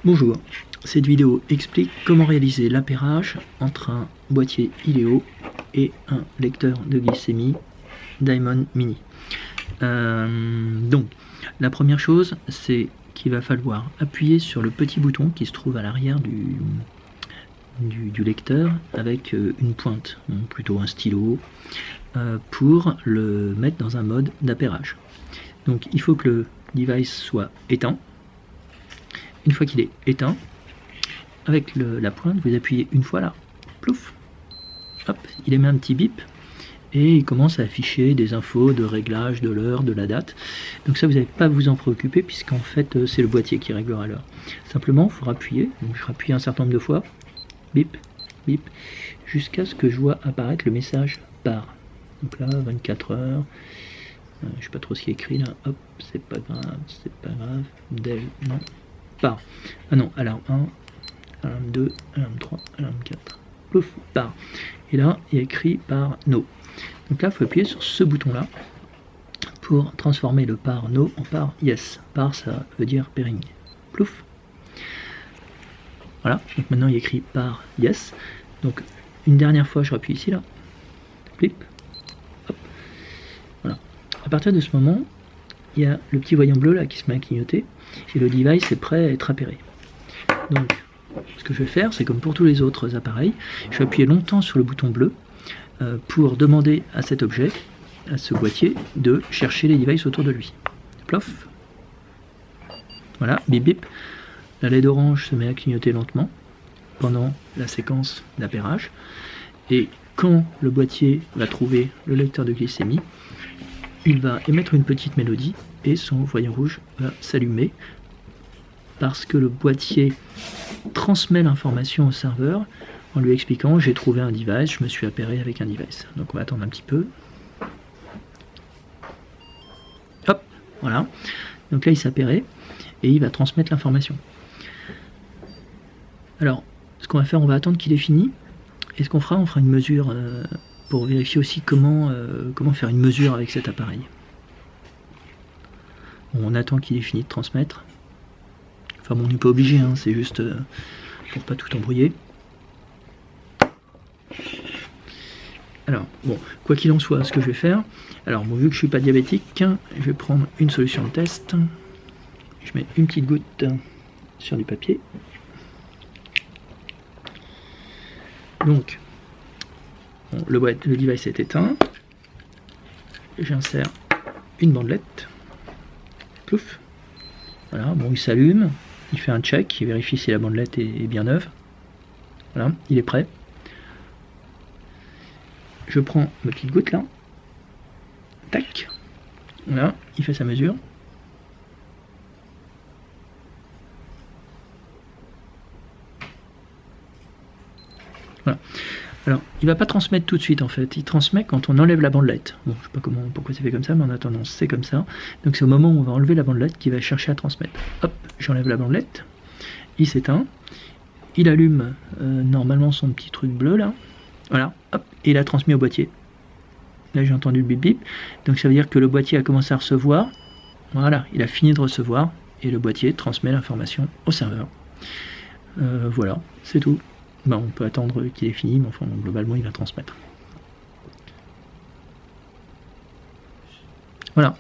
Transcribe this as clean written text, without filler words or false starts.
Bonjour, cette vidéo explique comment réaliser l'appairage entre un boîtier ILEO et un lecteur de glycémie Diamond Mini. Donc, la première chose, c'est qu'il va falloir appuyer sur le petit bouton qui se trouve à l'arrière du lecteur avec une pointe, plutôt un stylo, pour le mettre dans un mode d'appairage. Donc il faut que le device soit éteint. Une fois qu'il est éteint, avec la pointe, vous appuyez une fois là, plouf, hop, il émet un petit bip et il commence à afficher des infos de réglage de l'heure, de la date. Donc ça, vous n'avez pas à vous en préoccuper puisqu'en fait c'est le boîtier qui réglera l'heure. Simplement, il faudra appuyer, donc je rappuie un certain nombre de fois, bip, bip, jusqu'à ce que je vois apparaître le message par. Donc là, 24 heures. Je sais pas trop ce qui est écrit là, hop, c'est pas grave, del, non, par, ah non, alarme 1, alarme 2, alarme 3, alarme 4, plouf, par, et là, il y a écrit par no, donc là, il faut appuyer sur ce bouton là, pour transformer le par no en par yes, par ça veut dire pairing, plouf, voilà, donc maintenant il y a écrit par yes, donc une dernière fois, je rappuie ici là, flip, à partir de ce moment, il y a le petit voyant bleu là qui se met à clignoter et le device est prêt à être appairé. Donc, ce que je vais faire, c'est comme pour tous les autres appareils, je vais appuyer longtemps sur le bouton bleu pour demander à cet objet, à ce boîtier, de chercher les devices autour de lui. Plof. Voilà, bip bip. La LED orange se met à clignoter lentement pendant la séquence d'appairage. Et quand le boîtier va trouver le lecteur de glycémie, il va émettre une petite mélodie et son voyant rouge va s'allumer parce que le boîtier transmet l'information au serveur en lui expliquant j'ai trouvé un device, je me suis appairé avec un device. Donc on va attendre un petit peu. Hop, voilà. Donc là il s'est appairé et il va transmettre l'information. Alors ce qu'on va faire, on va attendre qu'il ait fini. Et ce qu'on fera, on fera une mesure pour vérifier aussi comment faire une mesure avec cet appareil. Bon, on attend qu'il ait fini de transmettre. Enfin bon, on n'est pas obligé, hein, c'est juste pour pas tout embrouiller. Alors, bon, quoi qu'il en soit, ce que je vais faire, alors bon, vu que je suis pas diabétique, je vais prendre une solution de test. Je mets une petite goutte sur du papier. Donc, bon, le device est éteint. J'insère une bandelette. Plouf. Voilà, bon, il s'allume. Il fait un check. Il vérifie si la bandelette est bien neuve. Voilà, il est prêt. Je prends ma petite goutte là. Tac. Voilà, il fait sa mesure. Voilà. Alors, il va pas transmettre tout de suite en fait, il transmet quand on enlève la bandelette. Bon, je sais pas pourquoi c'est fait comme ça, mais en attendant, c'est comme ça. Donc c'est au moment où on va enlever la bandelette qu'il va chercher à transmettre. Hop, j'enlève la bandelette, il s'éteint, il allume normalement son petit truc bleu là, voilà, hop, et il a transmis au boîtier. Là j'ai entendu le bip bip, donc ça veut dire que le boîtier a commencé à recevoir, voilà, il a fini de recevoir, et le boîtier transmet l'information au serveur. Voilà, c'est tout. Ben, on peut attendre qu'il ait fini, mais enfin, globalement, il va transmettre. Voilà.